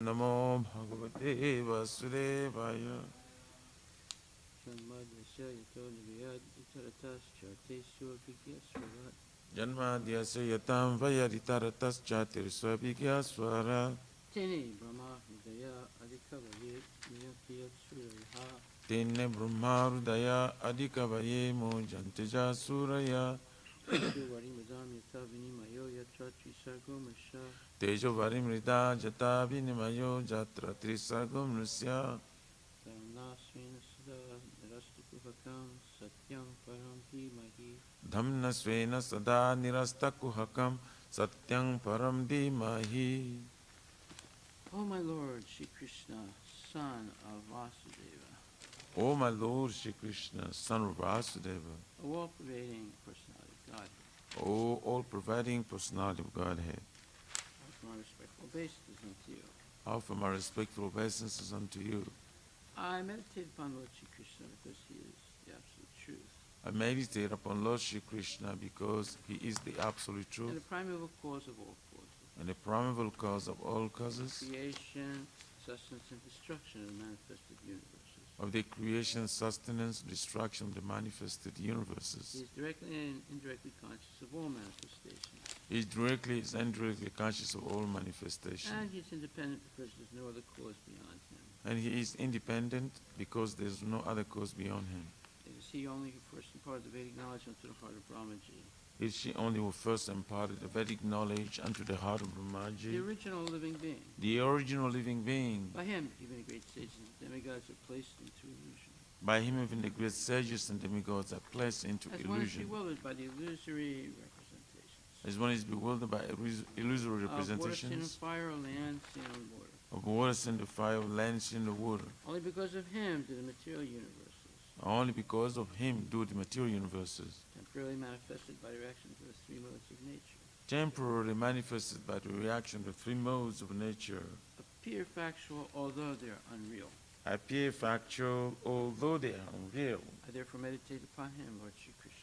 Namo Bhagavate Vasudevaya. Janmadhyasya yatam vayaditaratascha tirsvabhigya swara. Tenne Brahma Hridaya Adhikavaye Mojanteja Suraya. Tejo Varimrita Jata Vinimayo Jatra Trisargam Nusya. Dhamna Svena Sada Nirastakuhakam Satyam Param Dhimahi. O my Lord Shri Krishna, son of Vasudeva, O my Lord Shri Krishna, son of Vasudeva, O all-pervading personality of Godhead, O all-providing personality of Godhead, offer my respectful obeisances unto you. offer my respectful obeisances unto you. I meditate upon Lord Shri Krishna because he is the absolute truth, I meditate upon Lord Shri Krishna because he is the absolute and truth the primeval cause of all causes, and the primeval cause of all causes, creation, sustenance, and destruction of the manifested universes. of the creation, sustenance, destruction of the manifested He universes. is directly and indirectly conscious of all manifestations, He directly is indirectly conscious of all manifestations. and he is independent because there is no other cause beyond him. And he is independent because there is no other cause beyond him. It is he only who first imparted the Vedic knowledge unto the heart of Brahmaji, It is she only who first imparted the Vedic knowledge unto the heart of the Brahmaji, original living being. the original living being. By him, even the great sages and demigods are placed into illusion, By him even the great sages and demigods are placed into as one is illusion. bewildered by the illusory representations As one is bewildered by illusory of water, sin, and representations fire, land, sin, and water. of water, and the fire, land, and the water. Only because of him do the material universes, Only because of him do the material universes, temporarily manifested by the reaction to the three modes of nature, temporarily manifested by the reaction of three modes of nature, appear factual although they are unreal. appear factual although they are unreal. I therefore meditate upon him, Lord Shri Krishna,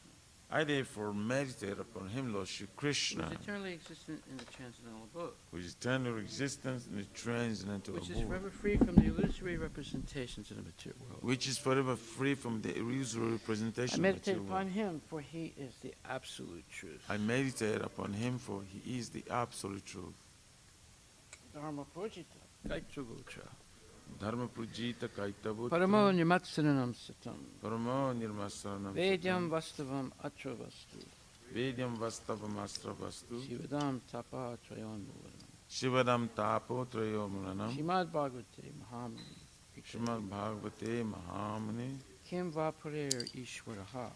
I therefore meditate upon him, Lord Shri who Krishna, is eternally existent in the transcendental abode, which is eternal existence in the transcendental which is abode, forever free from the illusory representations of the material world. which is forever free from the illusory I representation of meditate material upon world. him, for he is the absolute truth. I meditate upon him, for he is the absolute truth. Dharma Pujita, Kaitrugotra, Dharma Prajita Kaitavutra, Paramo Nirmatsaranam Satam, Paramo Nirmasaranam Vedyam Vastavam Atra Vastu, Vedyam Vastavam Astra Vastu, Shivadam Tapa Trayon Muvaram, Shivadam Tapo Trayomulanam, Srimad Bhagavate Mahamani, Srimad Bhagavate Mahamani, Kim Vaparer Ishwaraha,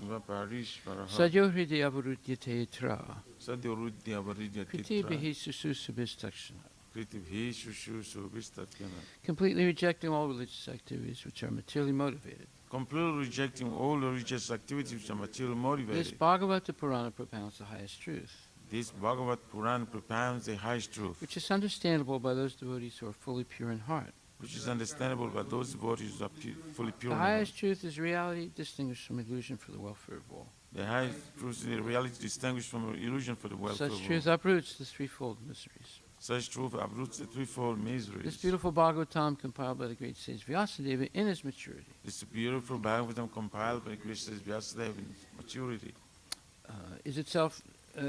Vaparishvaraha, Sadyo Hridaya Varudyate Tra, Sadhurudya Varidya Kriti Titra, Bihi Sususubhistakshana, Kritibhi Shushu Subhistatyana, completely rejecting all religious activities which are materially motivated. completely rejecting all religious activities which are materially This motivated. Bhagavata Purana propounds the highest truth, This Bhagavad Puran propounds the highest truth, which is understandable by those devotees who are fully pure in heart. which is understandable by those devotees who are fully pure. The in heart. highest truth is reality distinguished from illusion for the welfare of all. The highest truth is the reality distinguished from illusion for the welfare Such of truth all. uproots the threefold miseries. Such truth uproots the threefold miseries. This beautiful Bhagavatam, compiled by the great sage Vyasadeva in his maturity, This beautiful Bhagavatam compiled by Krishna Vyasadeva in maturity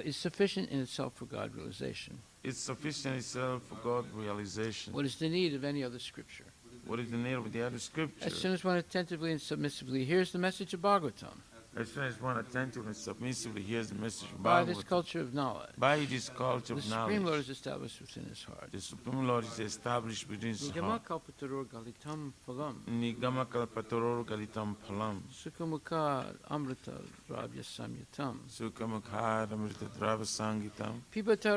is sufficient in itself for God realization. is sufficient itself for God realization. What is the need of any other scripture? What is the need of the other scripture? As soon as one attentively and submissively hears the message of Bhagavatam, As soon as one attentively and submissively hears the message of by this Bhagavatam, culture of knowledge, by this culture the of Supreme Lord knowledge, is established within his heart. the Supreme Lord is established within his Nigama heart. kalpataror galitam phalam, Nigama kalpatoror galitam phalam, sukhamukha amrita dravya samyatam, sukhamukhar amrita drava sangitam, pibata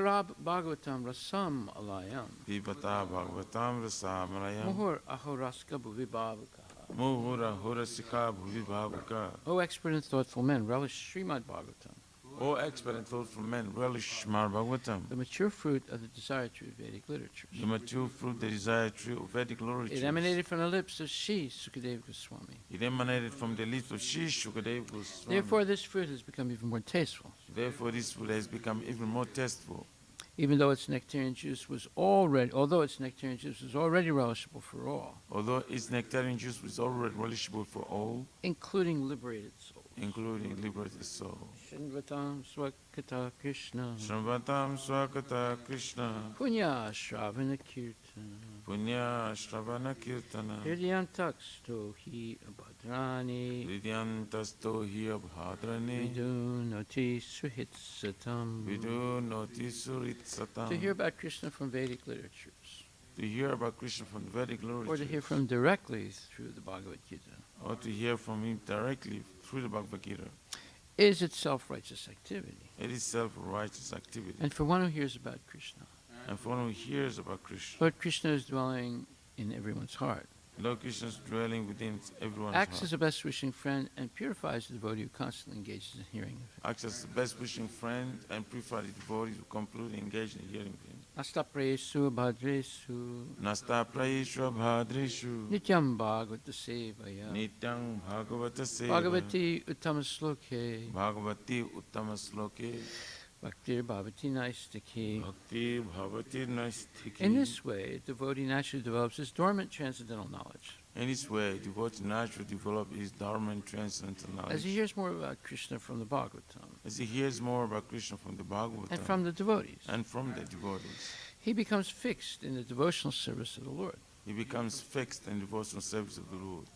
Bhagavatam rasam alayam, pibata bhagavatam rasamarayam, muhur ahoraska bhuvibhavaka. muhura hurasika bhuvibhavaka. O expert and thoughtful men, relish Srimad Bhagavatam, O expert and thoughtful men, relish Srimad Bhagavatam, the mature fruit of the desired true Vedic literatures. the mature fruit, the desired tree of Vedic literature. It emanated from the lips of Sri Sukadeva Goswami. It emanated from the lips of Sri Sukadeva Goswami. Therefore, this fruit has become even more tasteful. Therefore, this food has become even more tasteful. Although its nectarian juice was already relishable for all, Although its nectarian juice was already relishable for all, including liberated souls. including liberated souls. Shinvatam Swakata Kṛṣṇa Shramvatam Swakata Kṛṣṇa Punya Shravana Kirtana Punya Shravana Kirtana Hridyantaksto hi abhadrani Vidyantasto hi abhadrani Vidunoti suhitsatam. Vidunoti suritsatam. To hear about Krishna from Vedic literatures, To hear about Krishna from the Vedic literature, or to hear from directly through the Bhagavad Gita, or to hear from him directly through the Bhagavad Gita, is itself righteous activity. it is self-righteous activity. And for one who hears about Krishna, And for one who hears about Krishna, Lord Krishna is dwelling in everyone's heart, Lord Krishna is dwelling within everyone's acts heart. as a best wishing friend, and purifies the devotee who constantly engages in hearing of him. Acts as the best wishing friend and purify the devotees who completely engage in hearing him. Astapresu bhadresu Nasta prayeshwa bhadreshu nityam bhagavata sevaya nityang bhagavata seva bhagavati uttama sloke bhagavati uttama sloke bhaktir bhavati naistiki. bhakti bhavati naistiki. In this way, a devotee naturally develops his dormant transcendental knowledge. In this way, devotee naturally develop his dormant transcendental knowledge. As he hears more about Krishna from the Bhagavatam As he hears more about Krishna from the Bhagavatam and from the devotees, and from the devotees, he becomes fixed in the devotional service of the Lord. he becomes fixed in devotional service of the Lord.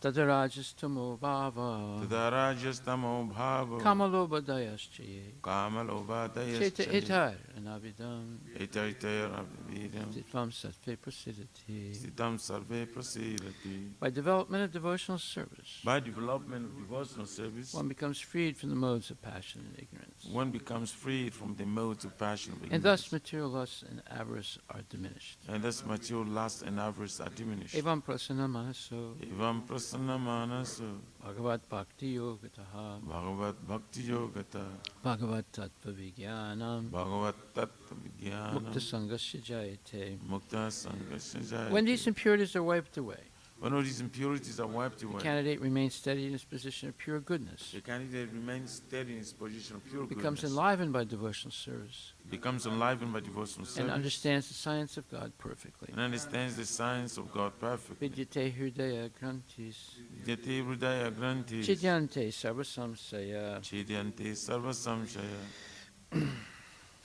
Tadarajastamo bhava Tadarajastamo bhava kamalobhadayaschaye kamalobhadayascha cheta itar anavidam etaritar abhidam titvam sattve prasidati. siddham sarve prasidati. By development of devotional service, By development of devotional service, one becomes freed from the modes of passion and ignorance, one becomes freed from the modes of passion of ignorance. and thus material lust and avarice are diminished. And thus material lust and avarice are diminished. Evam prasana manaso Evam prasanna manaso bhagavat bhakti yogataha bhagavat bhakti yogata bhagavat tattva vijnanam bhagavat tattva vijnana mukta sangasya jayate. mukta sangasya jayate. When these impurities are wiped away, When all these impurities are wiped the away, candidate remains steady in his position of pure goodness, the candidate remains steady in his position of pure becomes goodness, enlivened by devotional service, becomes enlivened by devotional and service, understands the science of God perfectly. and understands the science of God perfectly. Vidyate hridaya grantis Yate hridaya grantis chidyante sarvasamsaya chidyante sarva samshaya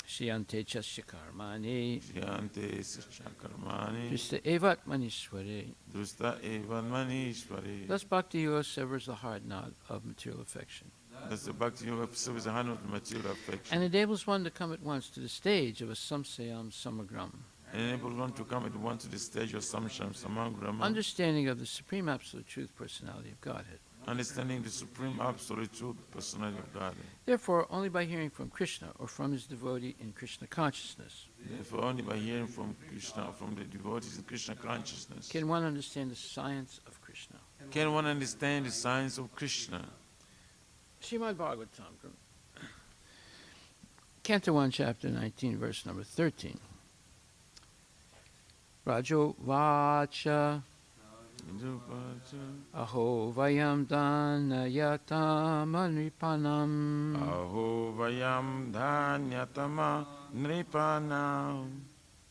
shriyante chasya karmani Shyante sachakarmani drista evat manishware. Drusta evan manishwari. Thus Bhakti Yoga severs the hard knot of material affection That's the Bhakti Yoga serves a hand of the material affection and enables one to come at once to the stage of a samsayam samagram, and enables one to come at once to the stage of samsham samagrama, understanding of the supreme absolute truth personality of Godhead. understanding the supreme absolute truth personality of God. Therefore, only by hearing from Krishna or from his devotee in Krishna consciousness Therefore, only by hearing from Krishna or from the devotees in Krishna consciousness can one understand the science of Krishna. can one understand the science of Krishna. Srimad Bhagvatam, Canto 1, Chapter 19, verse number 13. Rajo Vacha Aho Vayam Dhanayatam Nripanam Aho vayam dhanyatama nripanam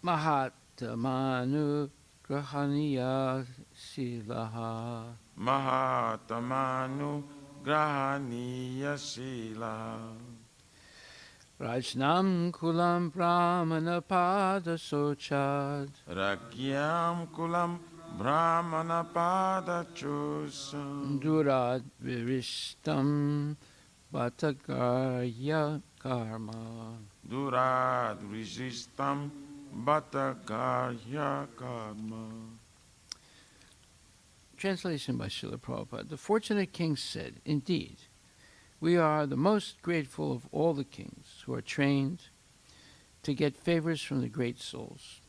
Mahatamanu Grahaniya Silaha. Mahatamanu grahaniya shila Rajnam Kulam Brahmana Pada Sochad Ragyam kulam brahmana pada chusam Durad Virishtam Bhatagarya Karma. Durad rishistam bhatagarya karma. Translation by Srila Prabhupada. The fortunate king said, "Indeed, we are the most grateful of all the kings who are trained to get favors from the great souls.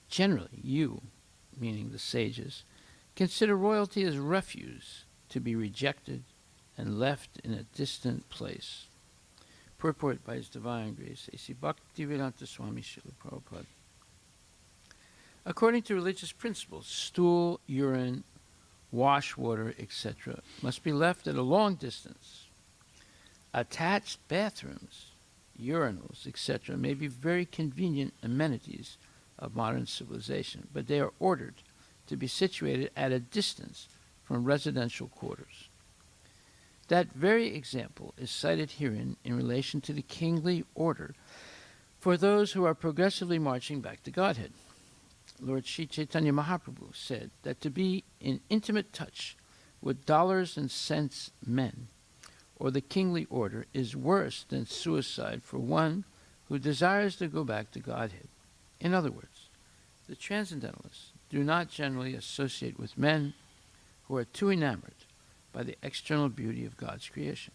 Generally, you," meaning the sages, "consider royalty as refuse to be rejected and left in a distant place." Purport by His Divine Grace, A.C. Bhaktivedanta Swami Srila Prabhupada. According to religious principles, stool, urine, wash water, etc. must be left at a long distance. Attached bathrooms, urinals, etc., may be very convenient amenities of modern civilization, but they are ordered to be situated at a distance from residential quarters. That very example is cited herein in relation to the kingly order for those who are progressively marching back to Godhead. Lord Sri Chaitanya Mahaprabhu said that to be in intimate touch with dollars and cents men, or the kingly order, is worse than suicide for one who desires to go back to Godhead. In other words, the Transcendentalists do not generally associate with men who are too enamored by the external beauty of God's creation.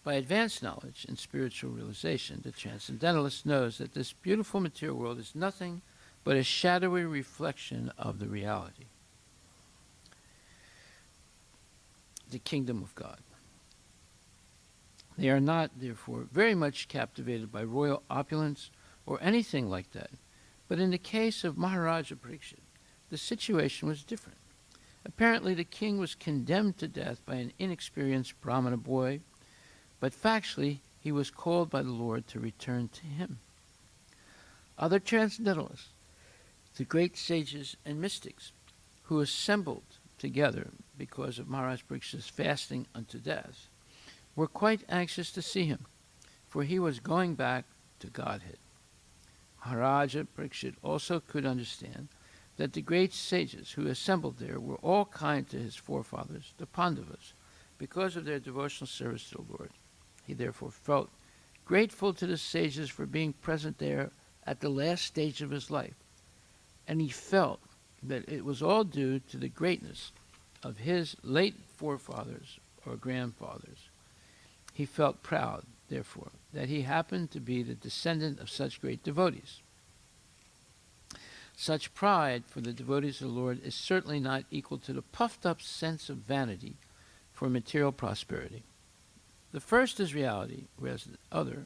By advanced knowledge and spiritual realization, the Transcendentalist knows that this beautiful material world is nothing but a shadowy reflection of the reality, the kingdom of God. They are not, therefore, very much captivated by royal opulence or anything like that. But in the case of Maharaja Pariksit, the situation was different. Apparently, the king was condemned to death by an inexperienced Brahmana boy, but factually, he was called by the Lord to return to him. Other Transcendentalists, the great sages and mystics who assembled together because of Maharaj Parikshit's fasting unto death, were quite anxious to see him, for he was going back to Godhead. Maharaja Pariksit also could understand that the great sages who assembled there were all kind to his forefathers, the Pandavas, because of their devotional service to the Lord. He therefore felt grateful to the sages for being present there at the last stage of his life, and he felt that it was all due to the greatness of his late forefathers or grandfathers. He felt proud, therefore, that he happened to be the descendant of such great devotees. Such pride for the devotees of the Lord is certainly not equal to the puffed-up sense of vanity for material prosperity. The first is reality, whereas the other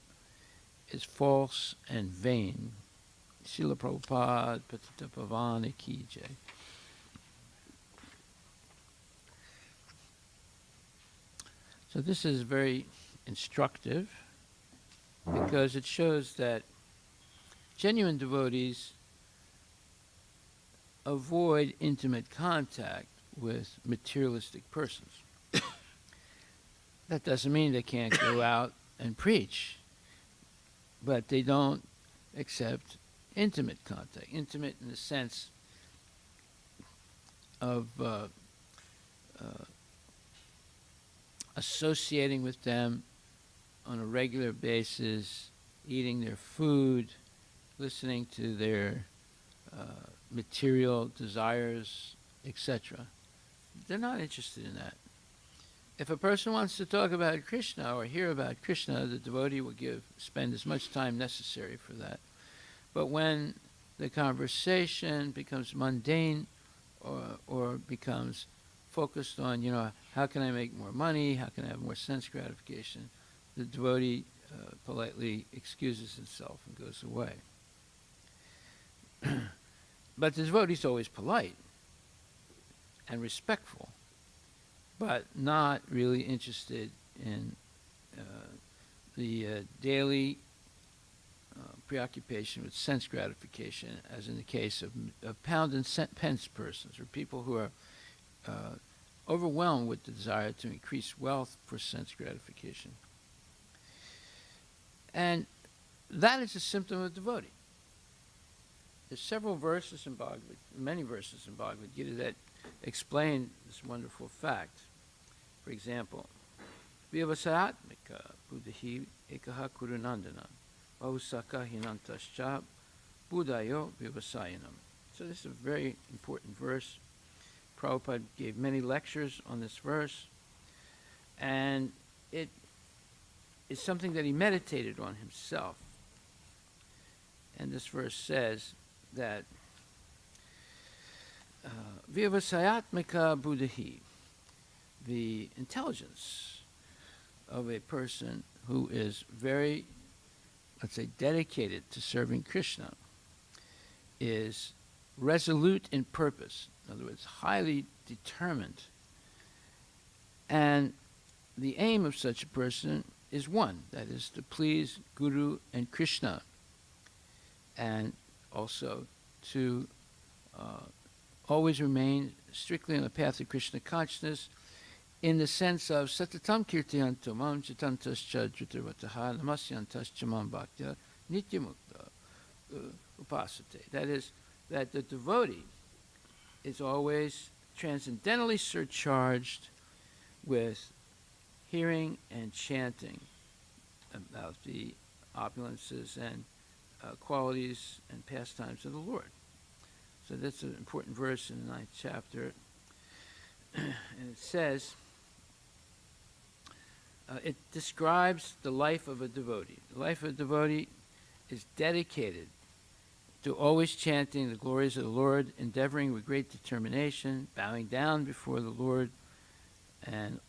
is false and vain. Srila Prabhupada, Patita Pavana Ki Jai. So this is very instructive because it shows that genuine devotees avoid intimate contact with materialistic persons. That doesn't mean they can't go out and preach, but they don't accept intimate contact. Intimate in the sense of associating with them on a regular basis, eating their food, listening to their material desires, etc. They're not interested in that. If a person wants to talk about Kṛṣṇa or hear about Kṛṣṇa, the devotee will spend as much time necessary for that. But when the conversation becomes mundane or becomes focused on, how can I make more money? How can I have more sense gratification? The devotee politely excuses himself and goes away. But the devotee is always polite and respectful, but not really interested in the daily preoccupation with sense gratification, as in the case of pound and pence persons, or people who are overwhelmed with the desire to increase wealth for sense gratification. And that is a symptom of devotee. There's several verses in many verses in Bhagavad Gita that explain this wonderful fact. For example, Vyavasayatmika buddhi ekaha kurunandana bahusaka hinantascha buddhayo vyavasayanam. So this is a very important verse. Prabhupada gave many lectures on this verse, and it is something that he meditated on himself. And this verse says that Vyavasayatmika buddhi, the intelligence of a person who is very, let's say, dedicated to serving Kṛṣṇa, is resolute in purpose. In other words, highly determined. And the aim of such a person is one, that is to please Guru and Krishna, and also to always remain strictly on the path of Krishna consciousness, in the sense of satatam kirtiyanto mam chitantascha dhrutarvataha namasyantascha mam bhaktya nityamukta upasate. That is, that the devotee is always transcendentally surcharged with hearing and chanting about the opulences and qualities and pastimes of the Lord. So that's an important verse in the 9th chapter. And it says, it describes the life of a devotee. The life of a devotee is dedicated to always chanting the glories of the Lord, endeavoring with great determination, bowing down before the Lord, and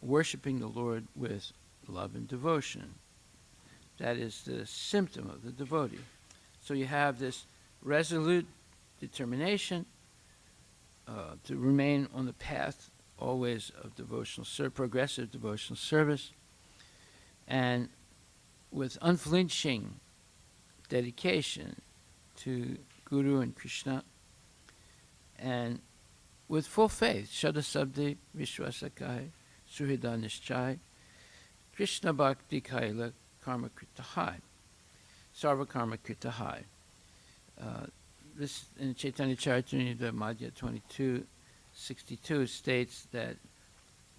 worshiping the Lord with love and devotion. That is the symptom of the devotee. So you have this resolute determination to remain on the path always of devotional progressive devotional service, and with unflinching dedication to Guru and Krishna, and with full faith, Shraddha Sabdi Vishwasakai Suhida Nishchai Krishna Bhakti Kaila Karma Kritahai Sarva Karma Kritahai. This in Chaitanya Charitamrita Madhya 22:62 states that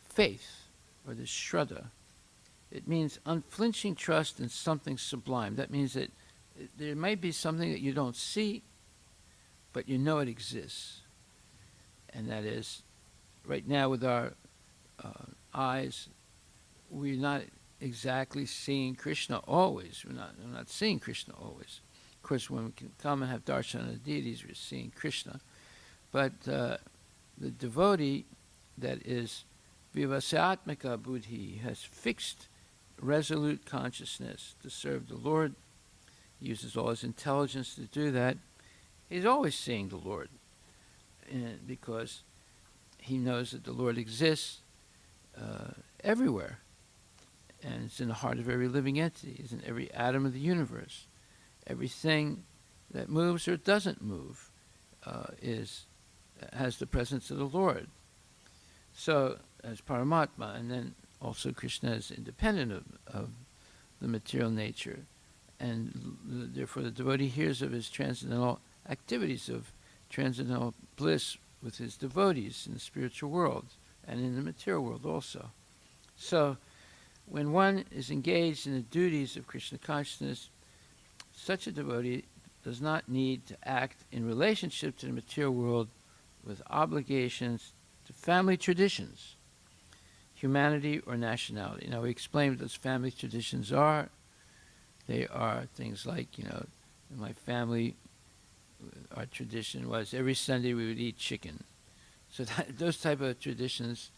faith, or the Shraddha, it means unflinching trust in something sublime. That means that there might be something that you don't see, but you know it exists. And that is, right now with our eyes, we're not exactly seeing Krishna always. We're not seeing Krishna always. Of course, when we can come and have darshan of the deities, we're seeing Krishna. But the devotee that is vivasatmika buddhi, has fixed, resolute consciousness to serve the Lord, uses all his intelligence to do that, he's always seeing the Lord, because he knows that the Lord exists everywhere, and it's in the heart of every living entity. It's in every atom of the universe. Everything that moves or doesn't move has the presence of the Lord. So, as Paramatma, and then also Krishna is independent of the material nature, and therefore the devotee hears of his transcendental activities of transcendental bliss with his devotees in the spiritual world and in the material world also. So, when one is engaged in the duties of Krishna consciousness, such a devotee does not need to act in relationship to the material world with obligations to family traditions, humanity, or nationality. Now, we explained what those family traditions are. They are things like, in my family, our tradition was every Sunday we would eat chicken. So those type of traditions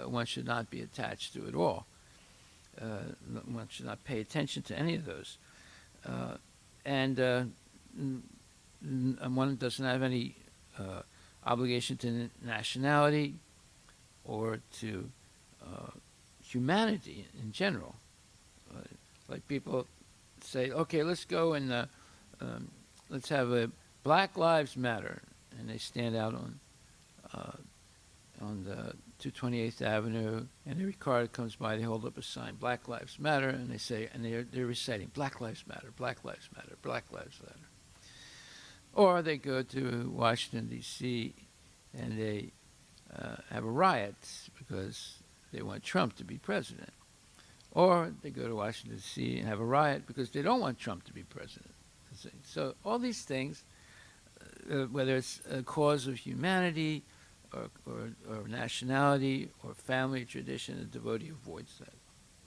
one should not be attached to at all. One should not pay attention to any of those. And one doesn't have any obligation to nationality or to humanity in general. Like people say, okay, let's go and let's have a Black Lives Matter, and they stand out on the 228th Avenue, and every car that comes by, they hold up a sign, Black Lives Matter, and they say, and they're reciting, Black Lives Matter, Black Lives Matter, Black Lives Matter. Or they go to Washington, D.C., and they have a riot because they want Trump to be president. Or they go to Washington, D.C. and have a riot because they don't want Trump to be president. So all these things, whether it's a cause of humanity or nationality or family tradition, the devotee avoids that.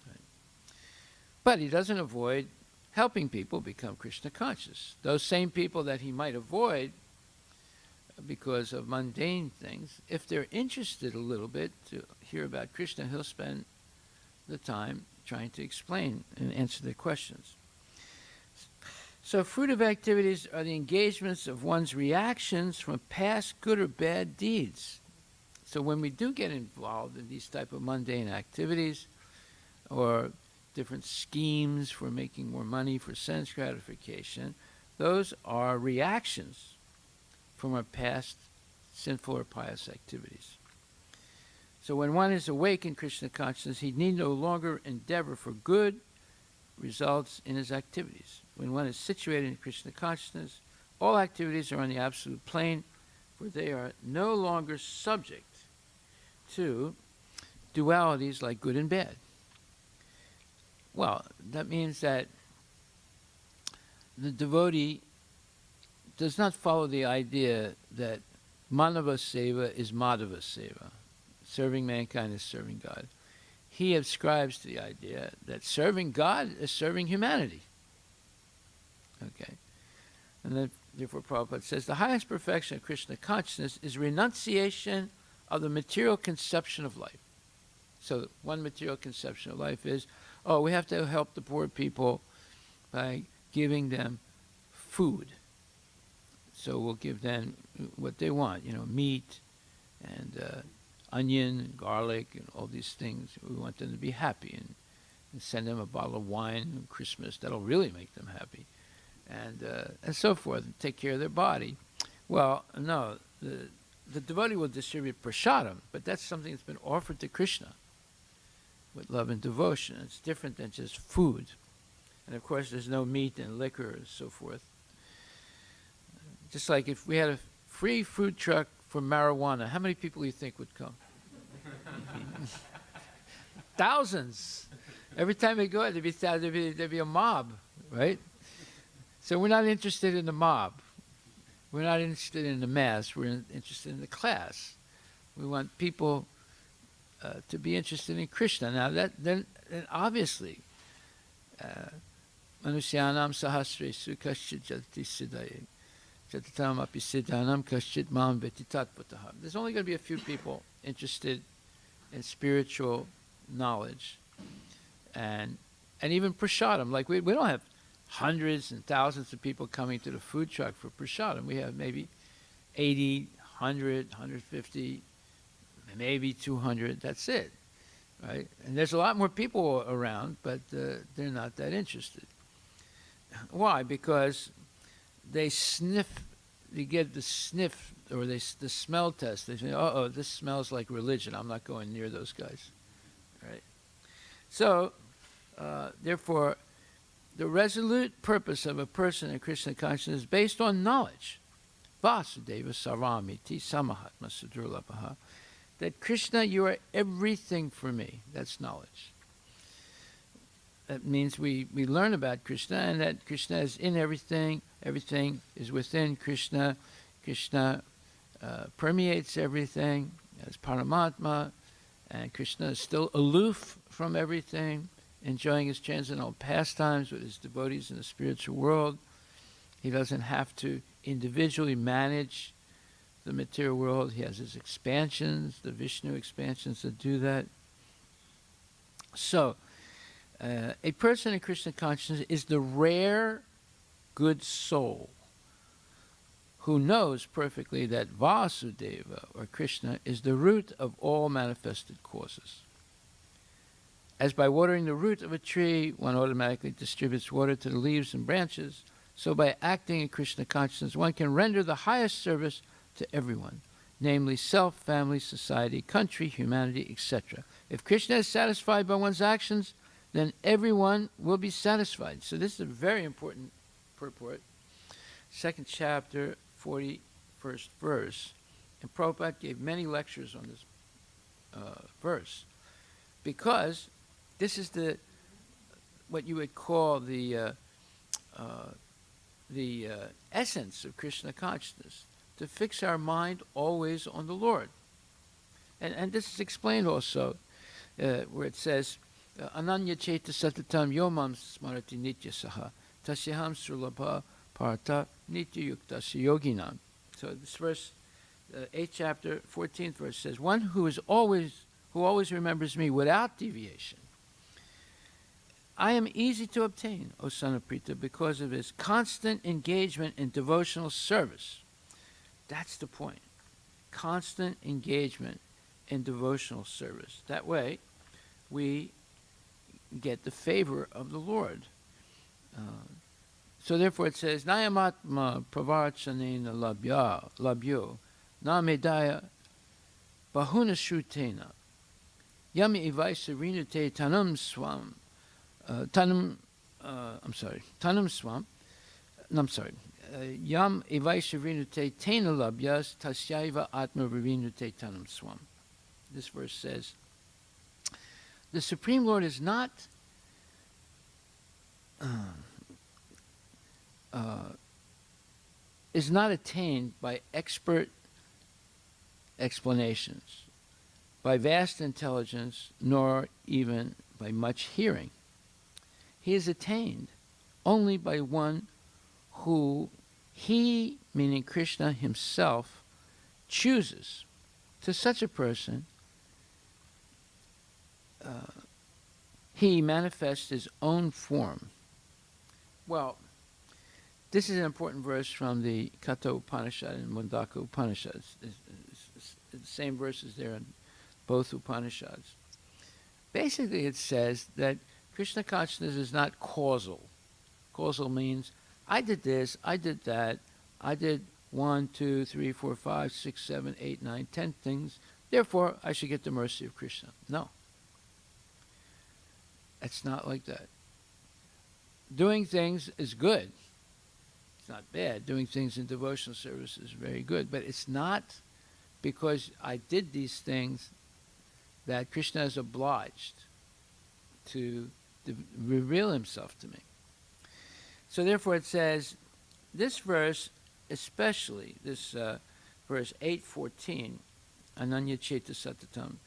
Right? But he doesn't avoid helping people become Krishna conscious. Those same people that he might avoid because of mundane things, if they're interested a little bit to hear about Krishna, he'll spend the time trying to explain and answer their questions. So fruitive activities are the engagements of one's reactions from past good or bad deeds. So when we do get involved in these type of mundane activities or different schemes for making more money for sense gratification, those are reactions from our past sinful or pious activities. So when one is awake in Krishna consciousness, he need no longer endeavor for good results in his activities. When one is situated in Krishna consciousness, all activities are on the absolute plane, for they are no longer subject to dualities like good and bad. Well, that means that the devotee does not follow the idea that Manava Seva is Madhava Seva. Serving mankind is serving God. He ascribes to the idea that serving God is serving humanity. Okay. And then, therefore, Prabhupada says, the highest perfection of Krishna consciousness is renunciation of the material conception of life. So one material conception of life is, oh, we have to help the poor people by giving them food. So we'll give them what they want, meat and onion and garlic and all these things. We want them to be happy and send them a bottle of wine on Christmas. That'll really make them happy. And so forth, and take care of their body. Well, no, the devotee will distribute prasadam, but that's something that's been offered to Krishna with love and devotion. It's different than just food. And of course, there's no meat and liquor and so forth. Just like if we had a free food truck for marijuana, how many people do you think would come? Thousands. Every time they go, there'd be a mob, right? So we're not interested in the mob. We're not interested in the mass. We're interested in the class. We want people to be interested in Krishna. Now, then obviously, Manusyanam sahasresu kaschit jati siddhaye jatatam api siddhanam kaschit mam vetitatvataham. There's only going to be a few people interested in spiritual knowledge and even prasadam. Like we don't have hundreds and thousands of people coming to the food truck for prasadam. We have maybe 80, 100, 150, maybe 200. That's it, right? And there's a lot more people around, but they're not that interested. Why? Because they get the sniff, or the smell test. They say, oh, this smells like religion. I'm not going near those guys, right? So, therefore, the resolute purpose of a person in Krishna consciousness is based on knowledge. Vasudeva Saramiti Samahatma Sudurlabhaha. That Krishna, you are everything for me. That's knowledge. That means we learn about Krishna, and that Krishna is in everything. Everything is within Krishna. Krishna permeates everything as Paramatma, and Krishna is still aloof from everything, enjoying his transcendental pastimes with his devotees in the spiritual world. He doesn't have to individually manage the material world. He has his expansions, the Vishnu expansions that do that. So, a person in Krishna consciousness is the rare good soul who knows perfectly that Vasudeva, or Krishna, is the root of all manifested causes. As by watering the root of a tree, one automatically distributes water to the leaves and branches, so by acting in Krishna consciousness, one can render the highest service to everyone, namely self, family, society, country, humanity, etc. If Krishna is satisfied by one's actions, then everyone will be satisfied. So this is a very important purport. Second chapter, 41st verse. And Prabhupada gave many lectures on this verse, because this is what you would call the essence of Krishna consciousness, to fix our mind always on the Lord. And this is explained also where it says, Ananya cheta satatam yomam smarati nitya saha tasyaham surlabha parta nitya yuktasya yoginam. So this verse, 8th chapter, 14th verse says, one who always remembers me without deviation, I am easy to obtain, O son of Prita, because of his constant engagement in devotional service. That's the point. Constant engagement in devotional service. That way, we get the favor of the Lord. So therefore it says, Nayamatma pravarchanena labyo na medaya bahuna shrutena yami evaisa renute tanum swam tanum swam yam evaisa renute tena labyas tasyaiva atma renute tanum swam. This verse says, the Supreme Lord is not attained by expert explanations, by vast intelligence, nor even by much hearing. He is attained only by one who he, meaning Krishna himself, chooses. To such a person, he manifests his own form. Well, this is an important verse from the Katha Upanishad and Mundaka Upanishad. It's the same verses there in both Upanishads. Basically, it says that Krishna consciousness is not causal. Causal means, I did this, I did that, I did 1, 2, 3, 4, 5, 6, 7, 8, 9, 10 things, therefore I should get the mercy of Krishna. No. It's not like that. Doing things is good. It's not bad. Doing things in devotional service is very good. But it's not because I did these things that Krishna is obliged to reveal himself to me. So therefore it says, this verse, especially this verse 8:14, Ananya Cheta Satatam,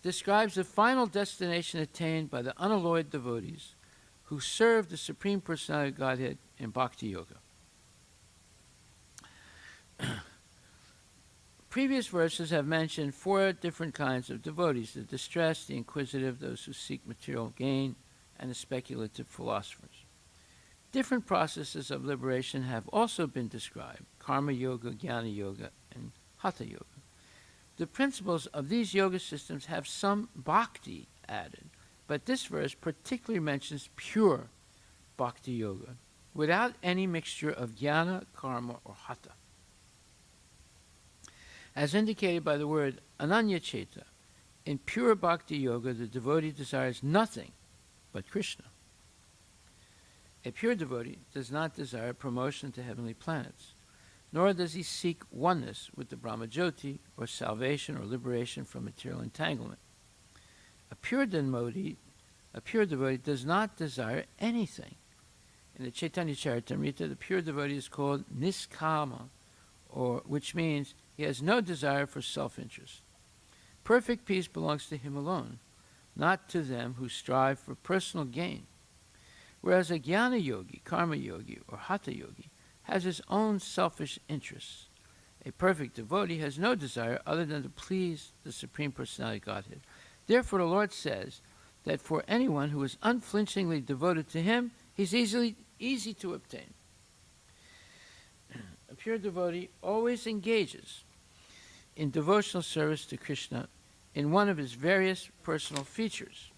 describes the final destination attained by the unalloyed devotees who serve the Supreme Personality of Godhead in Bhakti Yoga. Previous verses have mentioned 4 different kinds of devotees: the distressed, the inquisitive, those who seek material gain, and the speculative philosophers. Different processes of liberation have also been described: karma yoga, jnana yoga, and hatha yoga. The principles of these yoga systems have some bhakti added, but this verse particularly mentions pure bhakti yoga, without any mixture of jnana, karma, or hatha. As indicated by the word ananya cheta, in pure bhakti yoga, the devotee desires nothing but Krishna. A pure devotee does not desire promotion to heavenly planets, nor does he seek oneness with the Brahmajyoti or salvation or liberation from material entanglement. A pure devotee does not desire anything. In the Chaitanya Charitamrita, the pure devotee is called niskama, which means he has no desire for self-interest. Perfect peace belongs to him alone, not to them who strive for personal gain. Whereas a jnana yogi, karma yogi, or hatha yogi has his own selfish interests. A perfect devotee has no desire other than to please the Supreme Personality of Godhead. Therefore, the Lord says that for anyone who is unflinchingly devoted to him, he's easy to obtain. A pure devotee always engages in devotional service to Krishna in one of his various personal features.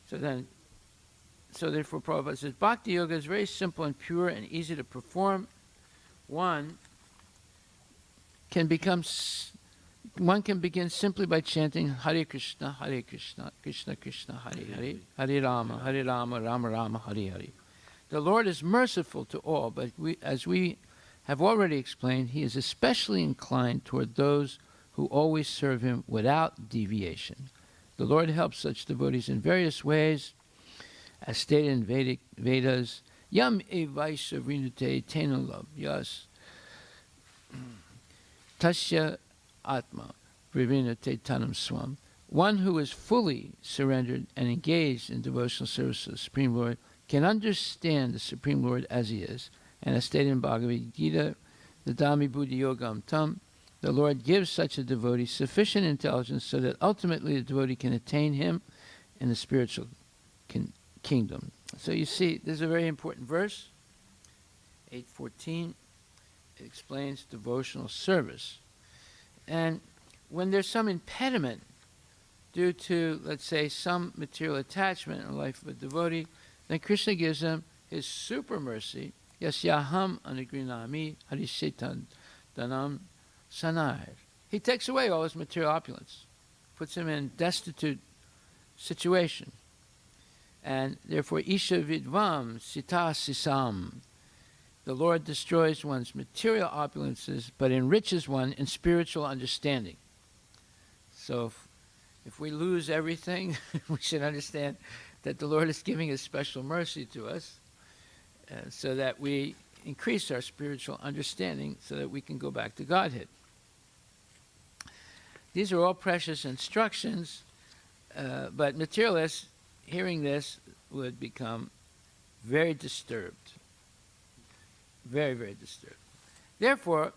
So therefore, Prabhupada says, Bhakti Yoga is very simple and pure and easy to perform. One can begin simply by chanting Hare Krishna, Krishna Krishna, Hare Hare, Hare Rama, Rama Rama, Hare Hare. The Lord is merciful to all, but as we have already explained, he is especially inclined toward those who always serve him without deviation. The Lord helps such devotees in various ways, as stated in Vedic Vedas. Yam evaisa renute tenalab yas tasya atma vivinate tanam swam. One who is fully surrendered and engaged in devotional service to the Supreme Lord can understand the Supreme Lord as he is. And as stated in Bhagavad Gita, the Dhammi Buddhi Yogam Tam, the Lord gives such a devotee sufficient intelligence so that ultimately the devotee can attain him in the spiritual kingdom. So you see, this is a very important verse, 8:14. It explains devotional service. And when there's some impediment due to, let's say, some material attachment in the life of a devotee, then Krishna gives them his super mercy, yasyaham anugrinami harishetan danam sanair. He takes away all his material opulence, puts him in destitute situation. And therefore, isha vidvam sita sisam. The Lord destroys one's material opulences, but enriches one in spiritual understanding. So if we lose everything, we should understand that the Lord is giving a special mercy to us so that we increase our spiritual understanding so that we can go back to Godhead. These are all precious instructions, but materialists, hearing this, would become very disturbed. Very, very disturbed. Therefore,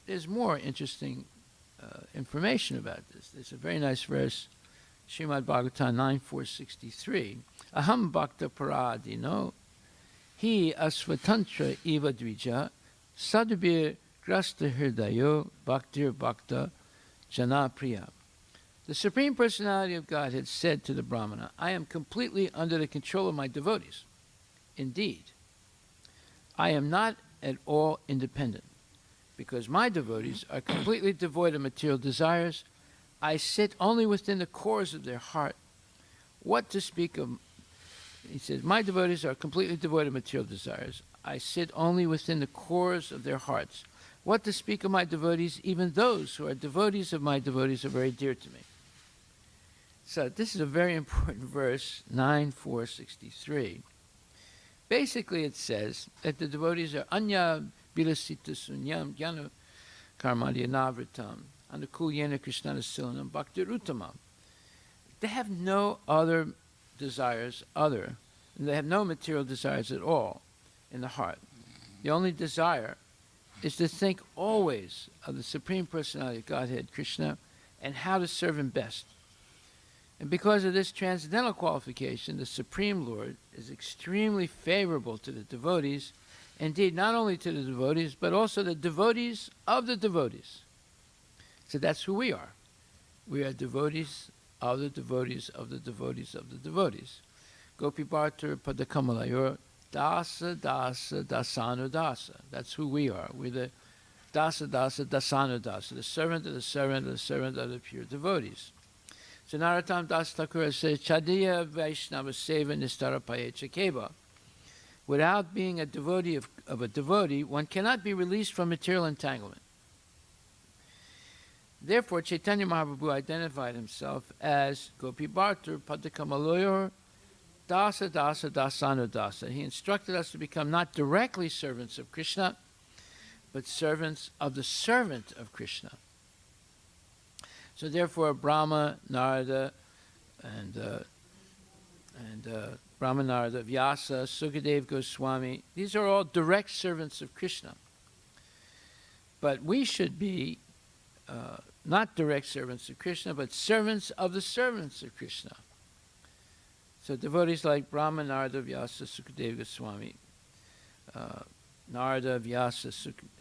there's more interesting information about this. There's a very nice verse, Srimad Bhagvatam 9.463. Aham bhakta paradino, hi asvatantra eva dvija, sadhubir grasta hirdayo bhaktir bhakta jana priya. The Supreme Personality of Godhead said to the Brahmana, I am completely under the control of my devotees. Indeed, I am not at all independent, because my devotees are completely devoid of material desires. I sit only within the cores of their heart. What to speak of, he says, my devotees are completely devoid of material desires. I sit only within the cores of their hearts. What to speak of my devotees, even those who are devotees of my devotees are very dear to me. So this is a very important verse, 9.463. Basically, it says that the devotees are anya bilasita sunyam jnana karmadya navritam anukulyena krishnana silanam bhaktir uttamam. They have no other desires and they have no material desires at all in the heart. The only desire is to think always of the Supreme Personality of Godhead, Krishna, and how to serve him best. And because of this transcendental qualification, the Supreme Lord is extremely favorable to the devotees, indeed not only to the devotees, but also the devotees of the devotees. So that's who we are. We are devotees of the devotees of the devotees of the devotees. Gopi Bhartar Padakamalayur Dasa Dasa Dasanu Dasa. That's who we are. We're the Dasa Dasa Dasanu Dasa, the servant of the servant of the servant of the pure devotees. So Narottam Das Thakur says, Chadiya Vaishnava Seva Nistarapaye Chakeva. Without being a devotee of a devotee, one cannot be released from material entanglement. Therefore, Chaitanya Mahaprabhu identified himself as Gopi Bhartar Padakamalayur Dasa Dasa Dasanu Dasa. He instructed us to become not directly servants of Krishna, but servants of the servant of Krishna. So therefore, Brahma, Narada, and Brahma, Narada, Vyasa, Sukadeva Goswami, these are all direct servants of Krishna. But we should be not direct servants of Krishna, but servants of the servants of Krishna. So devotees like Brahma, Narada, Vyasa, Sukadeva Goswami, Narada, Vyasa,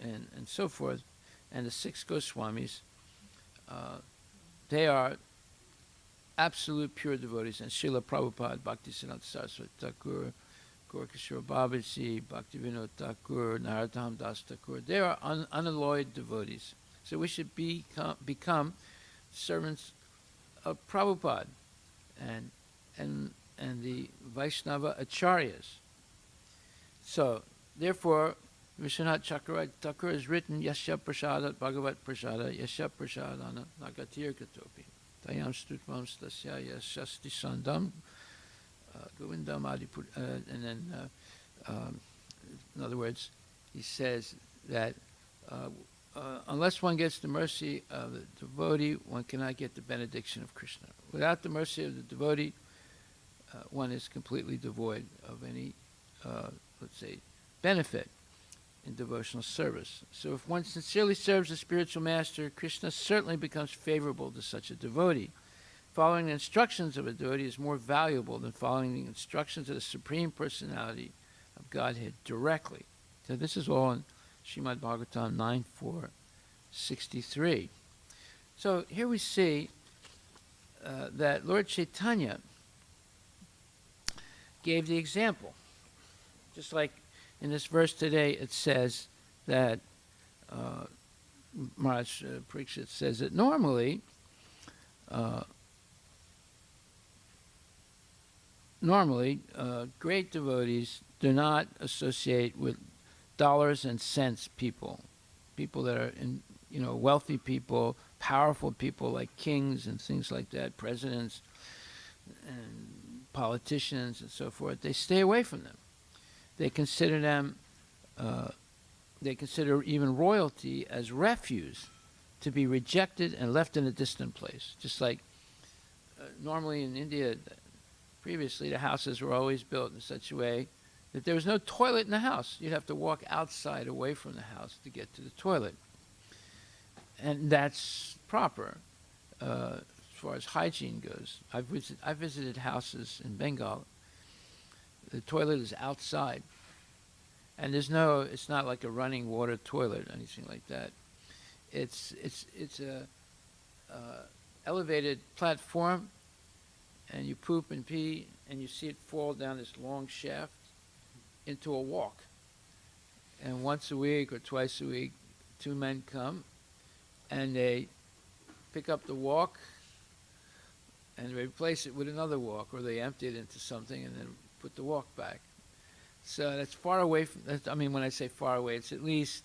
and so forth, and the 6 Goswamis, they are absolute pure devotees. And Srila Prabhupada, Bhaktisiddhanta Saraswati Thakur, Gaura Babaji, Bhaktivinoda Thakur, Narottam Das Thakur, they are unalloyed devotees. So we should become servants of Prabhupada and the Vaishnava Acharyas. So, therefore, Vishwanath Chakravarti Thakur has written, Yasya Prasadat Bhagavat Prasada, Yasya Prasadana Nagatir Katopi, Tayam Stutvam Stasya Yasyasti Sandam, Govindam Adipur, and then, in other words, he says that unless one gets the mercy of the devotee, one cannot get the benediction of Krishna. Without the mercy of the devotee, one is completely devoid of any, let's say, benefit in devotional service. So if one sincerely serves a spiritual master, Krishna certainly becomes favorable to such a devotee. Following the instructions of a devotee is more valuable than following the instructions of the Supreme Personality of Godhead directly. So this is all in Srimad Bhagvatam 9.4.63. So here we see that Lord Chaitanya gave the example. Just like in this verse today, it says that Maharaj Parikshit says that normally great devotees do not associate with dollars and cents people that are wealthy people, powerful people like kings and things like that, presidents and politicians and so forth. They stay away from them. They consider them, they consider even royalty as refuse, to be rejected and left in a distant place. Just like normally in India, previously the houses were always built in such a way that there was no toilet in the house. You'd have to walk outside away from the house to get to the toilet. And that's proper as far as hygiene goes. I visited houses in Bengal. The toilet is outside. And it's not like a running water toilet or anything like that. It's a elevated platform, and you poop and pee, and you see it fall down this long shaft into a walk. And once a week or twice a week, two men come, and they pick up the walk, and they replace it with another walk, or they empty it into something and then put the walk back. So that's far away from, when I say far away, it's at least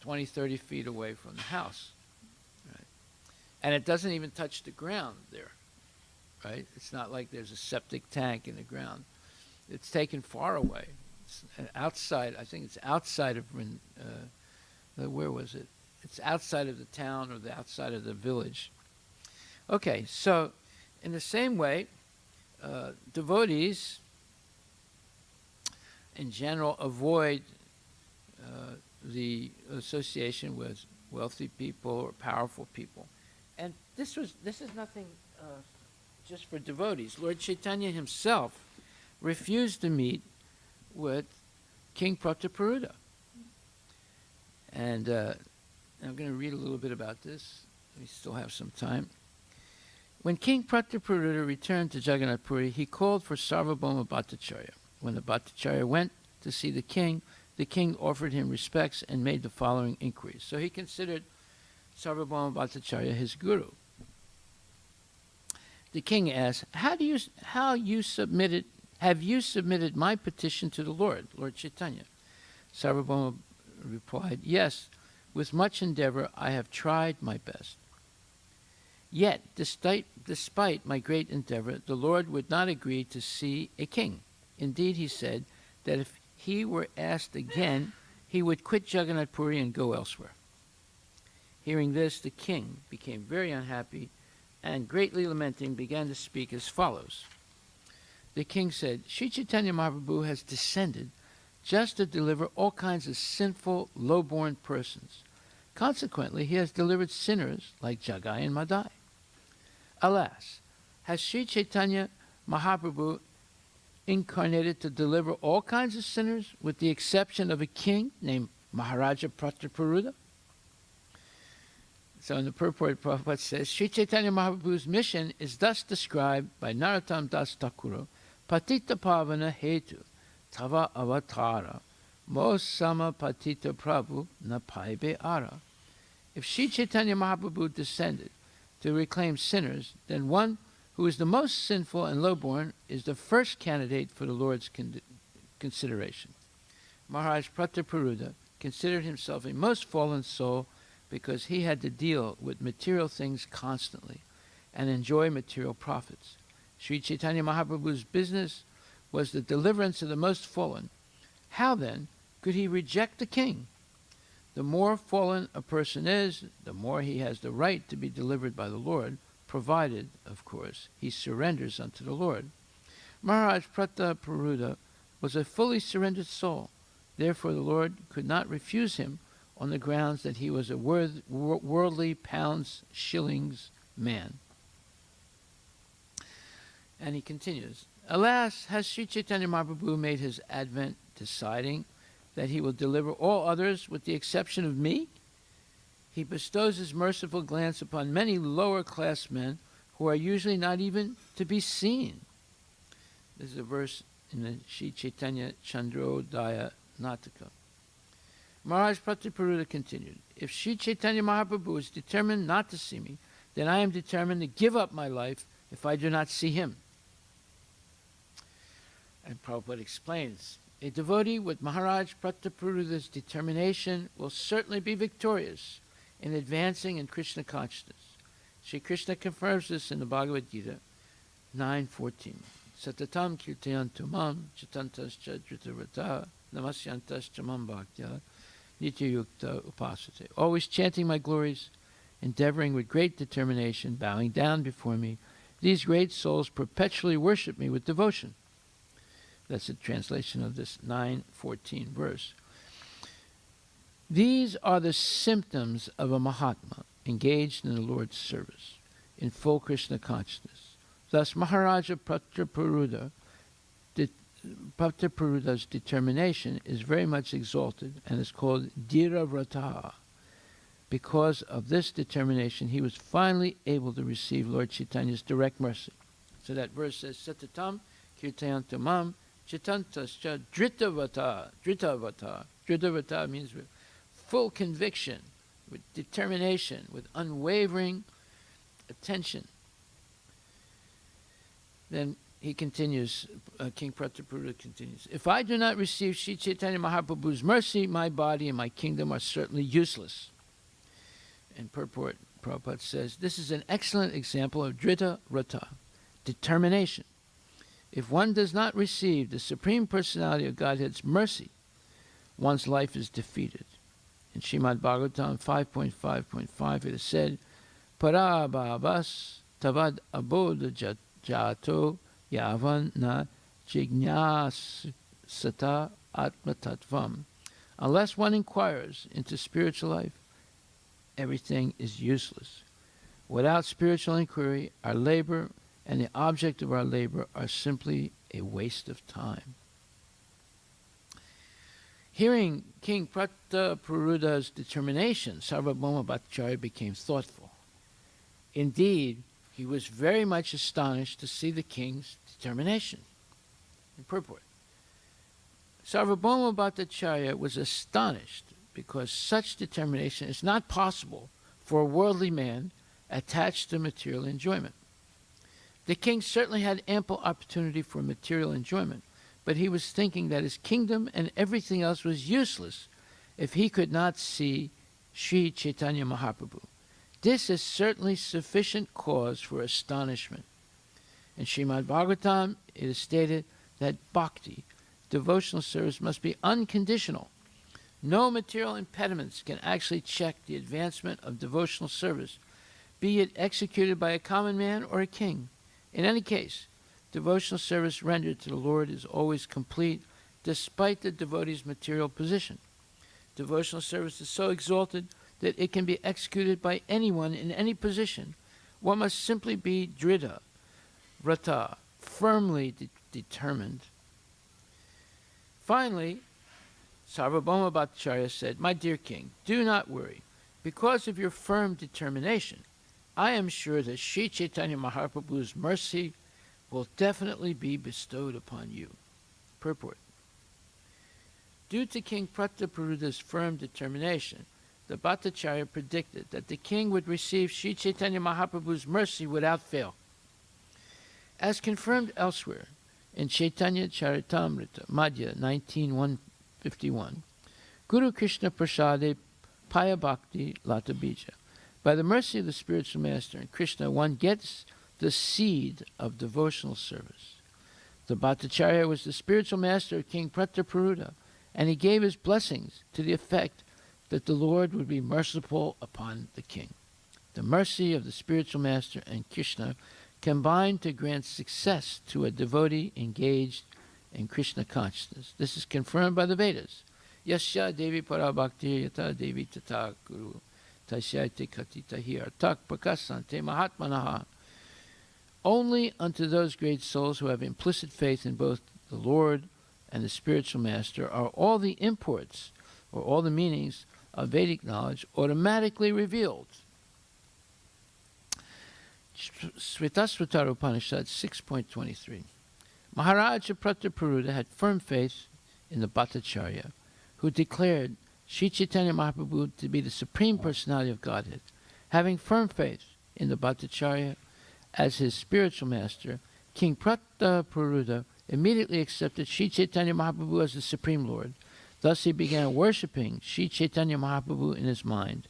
20, 30 feet away from the house. Right? And it doesn't even touch the ground there. Right? It's not like there's a septic tank in the ground. It's taken far away. It's outside, I think it's outside of, where was it? It's outside of the town or the outside of the village. Okay, so in the same way, devotees in general avoid the association with wealthy people or powerful people. And this is nothing just for devotees. Lord Chaitanya himself refused to meet with King Prataparuda. And I'm going to read a little bit about this. We still have some time. When King Prataparuda returned to Jagannath Puri, he called for Sarvabhauma Bhattacharya. When the Bhattacharya went to see the king offered him respects and made the following inquiries. So he considered Sarvabhauma Bhattacharya his guru. The king asked, have you submitted my petition to the Lord Chaitanya? Sarvabhauma replied, yes, with much endeavor I have tried my best. Yet, despite my great endeavor, the Lord would not agree to see a king. Indeed, he said that if he were asked again, he would quit Jagannath Puri and go elsewhere. Hearing this, the king became very unhappy and, greatly lamenting, began to speak as follows. The king said, Sri Chaitanya Mahaprabhu has descended just to deliver all kinds of sinful, low-born persons. Consequently, he has delivered sinners like Jagai and Madai. Alas, has Sri Chaitanya Mahaprabhu incarnated to deliver all kinds of sinners with the exception of a king named Maharaja Prataparuda? So in the purport, Prabhupada says, Sri Chaitanya Mahaprabhu's mission is thus described by Narottam Das Thakura, Patita Pavana Hetu, Tava Avatara, Mo Sama Patita Prabhu Na Paibe Ara. If Sri Chaitanya Mahaprabhu descended to reclaim sinners, then one who is the most sinful and lowborn is the first candidate for the Lord's consideration. Maharaj Prataparuda considered himself a most fallen soul because he had to deal with material things constantly and enjoy material profits. Sri Chaitanya Mahaprabhu's business was the deliverance of the most fallen. How then could he reject the king? The more fallen a person is, the more he has the right to be delivered by the Lord, provided, of course, he surrenders unto the Lord. Maharaj Prataparuda was a fully surrendered soul. Therefore, the Lord could not refuse him on the grounds that he was a worldly pounds, shillings man. And he continues, Alas, has Sri Chaitanya Mahaprabhu made his advent deciding that he will deliver all others with the exception of me? He bestows his merciful glance upon many lower class men who are usually not even to be seen. This is a verse in the Sri Chaitanya Chandrodaya Nataka. Maharaj Prataparuda continued, if Sri Chaitanya Mahaprabhu is determined not to see me, then I am determined to give up my life if I do not see him. And Prabhupada explains, a devotee with Maharaj Prataparuda's determination will certainly be victorious in advancing in Krishna consciousness. Sri Krishna confirms this in the Bhagavad Gita 9:14. Satatam kirtayantu mam chitantascha dhritarata namasyantascha mam bhaktya nityayukta upasate. Always chanting my glories, endeavoring with great determination, bowing down before me, these great souls perpetually worship me with devotion. That's a translation of this 9:14 verse. These are the symptoms of a Mahatma engaged in the Lord's service, in full Krishna consciousness. Thus, Maharaja Prataparuda's determination is very much exalted and is called Dhiravrata. Because of this determination, he was finally able to receive Lord Chaitanya's direct mercy. So that verse says, Satatam kirtayantu mam chitantascha dhritavata. Dhritavata means with full conviction, with determination, with unwavering attention. Then he continues, King Prataparuda continues, if I do not receive Sri Chaitanya Mahaprabhu's mercy, my body and my kingdom are certainly useless. And purport, Prabhupada says, this is an excellent example of Dhrita Rata, determination. If one does not receive the Supreme Personality of Godhead's mercy, one's life is defeated. In Srimad Bhagvatam 5.5.5 it is said, Parabhavas tavad abodha jato yavan na jignasata atmatatvam. Unless one inquires into spiritual life, everything is useless. Without spiritual inquiry, our labor and the object of our labor are simply a waste of time. Hearing King Prataparuda's determination, Sarvabhauma Bhattacharya became thoughtful. Indeed, he was very much astonished to see the king's determination. In purport, Sarvabhauma Bhattacharya was astonished because such determination is not possible for a worldly man attached to material enjoyment. The king certainly had ample opportunity for material enjoyment, but he was thinking that his kingdom and everything else was useless if he could not see Sri Chaitanya Mahaprabhu. This is certainly sufficient cause for astonishment. In Srimad Bhagvatam, it is stated that bhakti, devotional service, must be unconditional. No material impediments can actually check the advancement of devotional service, be it executed by a common man or a king. In any case, devotional service rendered to the Lord is always complete, despite the devotee's material position. Devotional service is so exalted that it can be executed by anyone in any position. One must simply be dhrita, vrata, firmly determined. Finally, Sarvabhauma Bhattacharya said, my dear king, do not worry. Because of your firm determination, I am sure that Sri Chaitanya Mahaprabhu's mercy will definitely be bestowed upon you. Purport. Due to King Prataparuda's firm determination, the Bhattacharya predicted that the king would receive Sri Chaitanya Mahaprabhu's mercy without fail. As confirmed elsewhere in Chaitanya Charitamrita, Madhya 19:151, Guru Krishna Prasade Paya Bhakti Lata Bija. By the mercy of the spiritual master and Krishna, one gets the seed of devotional service. The Bhattacharya was the spiritual master of King Prataparuda, and he gave his blessings to the effect that the Lord would be merciful upon the king. The mercy of the spiritual master and Krishna combined to grant success to a devotee engaged in Krishna consciousness. This is confirmed by the Vedas. Yasya Devi Parabhakti Yata Devi Tata Guru Tashyate Katita Hirtak Prakasante Mahatmanaha. Only unto those great souls who have implicit faith in both the Lord and the spiritual master are all the imports or all the meanings of Vedic knowledge automatically revealed. Sritasvatara Upanishad 6.23. Maharaja Pratapuruta had firm faith in the Bhattacharya, who declared Sri Chaitanya Mahaprabhu to be the Supreme Personality of Godhead. Having firm faith in the Bhattacharya as his spiritual master, King Pratapuruta immediately accepted Sri Chaitanya Mahaprabhu as the Supreme Lord. Thus he began worshipping Sri Chaitanya Mahaprabhu in his mind.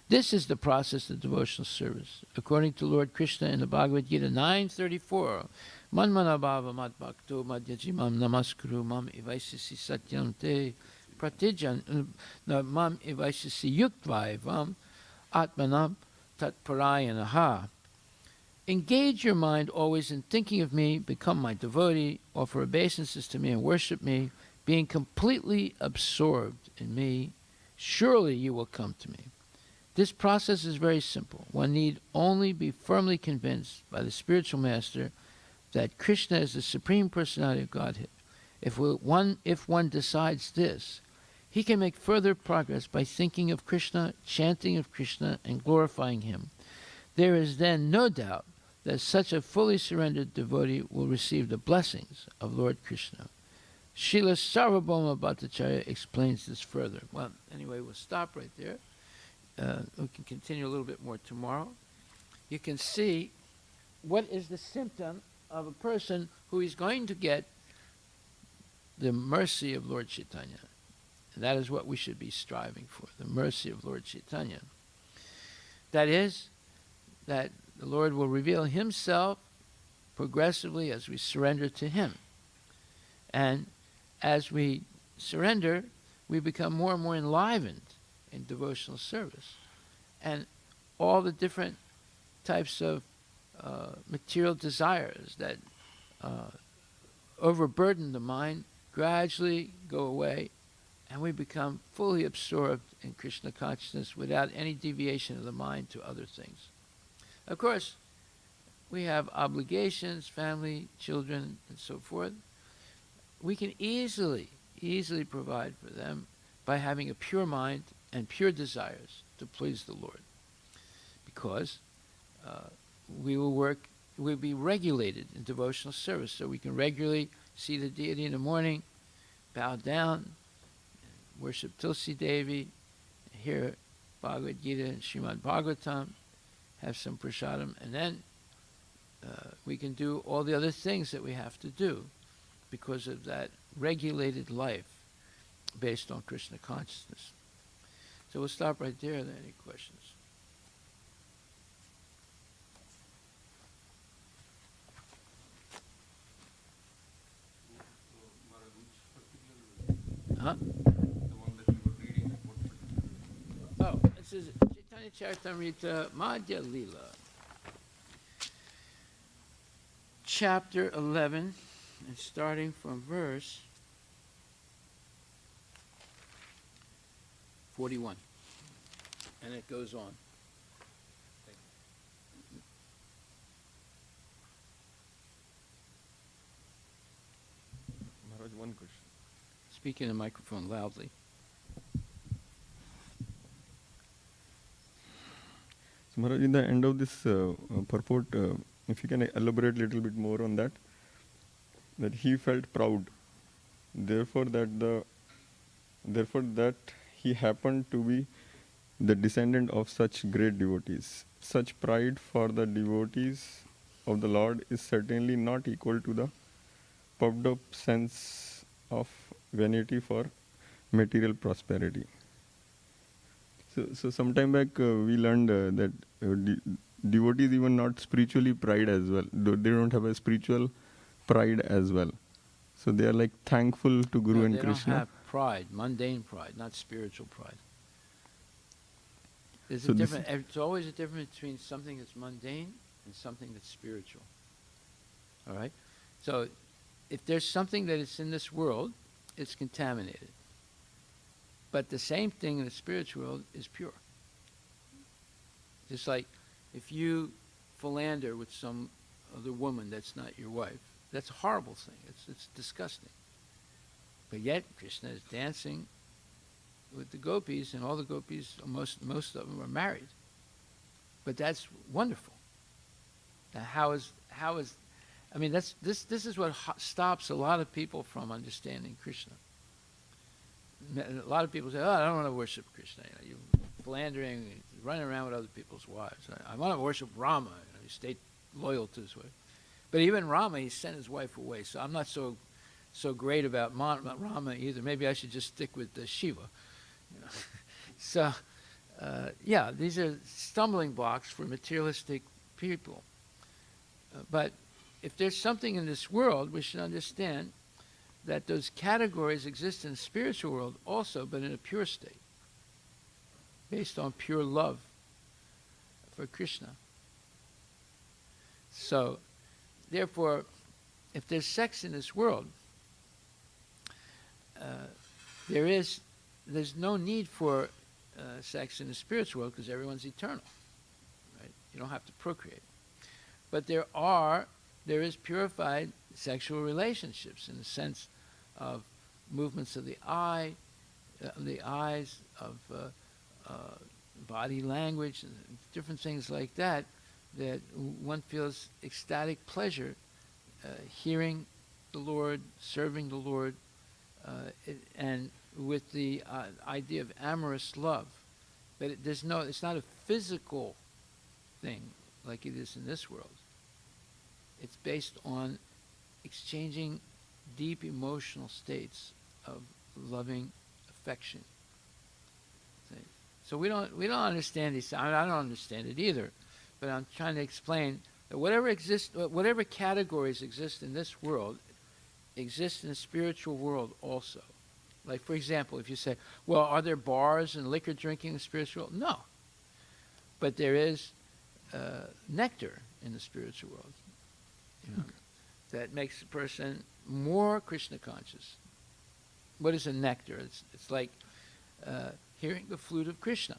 This is the process of devotional service. According to Lord Krsna in the Bhagavad Gita 9:34, Manmana bhava mad bhakto madhyajimam namaskuru mam ivaisisi satyam te pratijan mam ivaisisi yuktvaivam atmanam tatparayanaha. Engage your mind always in thinking of me, become my devotee, offer obeisances to me and worship me, being completely absorbed in me, surely you will come to me. This process is very simple. One need only be firmly convinced by the spiritual master that Krishna is the Supreme Personality of Godhead. If one decides this, he can make further progress by thinking of Krishna, chanting of Krishna, and glorifying him. There is then no doubt that such a fully surrendered devotee will receive the blessings of Lord Krishna. Srila Sarvabhauma Bhattacharya explains this further. Well, anyway, we'll stop right there. We can continue a little bit more tomorrow. You can see what is the symptom of a person who is going to get the mercy of Lord Chaitanya. And that is what we should be striving for, the mercy of Lord Chaitanya. That is, that the Lord will reveal himself progressively as we surrender to him. And as we surrender, we become more and more enlivened in devotional service. And all the different types of material desires that overburden the mind gradually go away, and we become fully absorbed in Krishna consciousness without any deviation of the mind to other things. Of course, we have obligations, family, children, and so forth. We can easily provide for them by having a pure mind and pure desires to please the Lord, because we'll be regulated in devotional service, so we can regularly see the deity in the morning, bow down, worship Tulsi Devi, hear Bhagavad Gita and Srimad Bhagvatam, have some prasadam, and then we can do all the other things that we have to do because of that regulated life based on Krishna consciousness. So we'll stop right there. Are there any questions? Huh? The one that you were reading. Oh, it says Chaitanya Charitamrita Madhya Lila, chapter 11, and starting from verse 41. And it goes on. Maharaj, one question. Speak in the microphone loudly. So Maharaj, in the end of this purport, if you can elaborate a little bit more on that he felt proud, therefore that he happened to be the descendant of such great devotees. Such pride for the devotees of the Lord is certainly not equal to the puffed up sense of vanity for material prosperity. So some time back we learned that devotees even not spiritually pride as well. They don't have a spiritual pride as well. So they are like thankful to Guru and they Krsna. don't have pride, mundane pride, not spiritual pride. There's So a this difference. It's always a difference between something that's mundane and something that's spiritual. All right? So if there's something that is in this world, it's contaminated. But the same thing in the spiritual world is pure. Just like if you philander with some other woman that's not your wife, that's a horrible thing. It's disgusting. But yet Krishna is dancing with the gopis, and all the gopis, most of them are married. But that's wonderful. Now, how is I mean, this is what stops a lot of people from understanding Krishna. A lot of people say, "Oh, I don't want to worship Krishna. You know, you're philandering, running around with other people's wives. I want to worship Rama. You know, you stay loyal to his wife." But even Rama, he sent his wife away. So I'm not so great about Rama either. Maybe I should just stick with Shiva. You know? So, yeah, these are stumbling blocks for materialistic people. But if there's something in this world, we should understand that those categories exist in the spiritual world also, but in a pure state, based on pure love for Krishna. So, therefore, if there's sex in this world, there's no need for sex in the spiritual world because everyone's eternal, right? You don't have to procreate. But there is purified sexual relationships in the sense of movements of the eyes, of body language, and different things like that, that one feels ecstatic pleasure hearing the Lord, serving the Lord, and with the idea of amorous love. But it's not a physical thing like it is in this world. It's based on exchanging deep emotional states of loving affection. See? So we don't understand these. I don't understand it either, but I'm trying to explain that whatever categories exist in this world, exist in the spiritual world also. Like, for example, if you say, well, are there bars and liquor drinking in the spiritual world? No. But there is nectar in the spiritual world. You know, that makes a person more Krishna conscious. What is a nectar? It's like hearing the flute of Krishna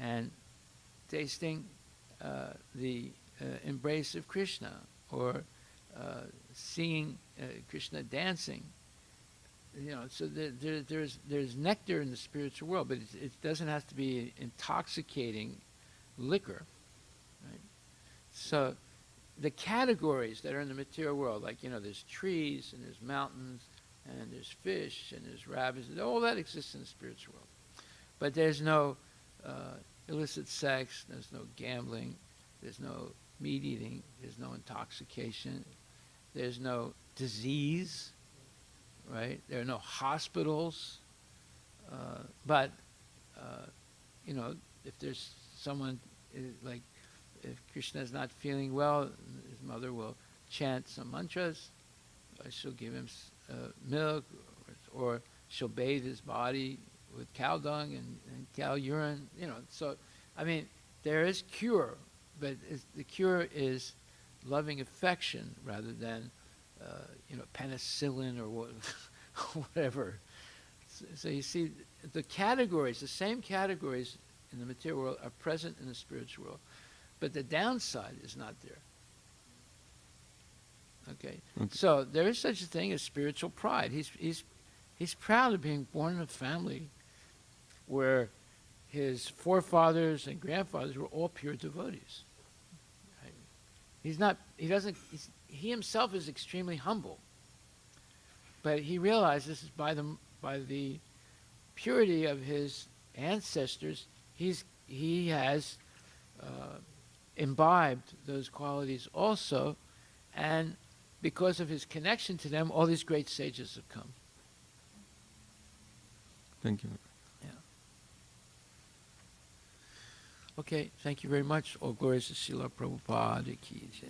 and tasting the embrace of Krishna, or seeing Krishna dancing. You know, so there's nectar in the spiritual world, but it doesn't have to be intoxicating liquor, right? So the categories that are in the material world, like, you know, there's trees and there's mountains and there's fish and there's rabbits, all that exists in the spiritual world. But there's no illicit sex, there's no gambling, there's no meat eating, there's no intoxication, there's no disease, right? There are no hospitals. But, you know, if there's someone, like, if Krishna is not feeling well, his mother will chant some mantras, or she'll give him milk, or she'll bathe his body with cow dung and cow urine, you know. So, I mean, there is cure, but the cure is loving affection rather than, you know, penicillin or whatever. So you see, the categories, the same categories in the material world are present in the spiritual world. But the downside is not there. Okay? So there is such a thing as spiritual pride. He's proud of being born in a family where his forefathers and grandfathers were all pure devotees. Right? He himself is extremely humble. But he realizes by the purity of his ancestors, he has imbibed those qualities also, and because of his connection to them, all these great sages have come. Thank you. Yeah. Okay, thank you very much. All glories to Srila Prabhupada ki jai.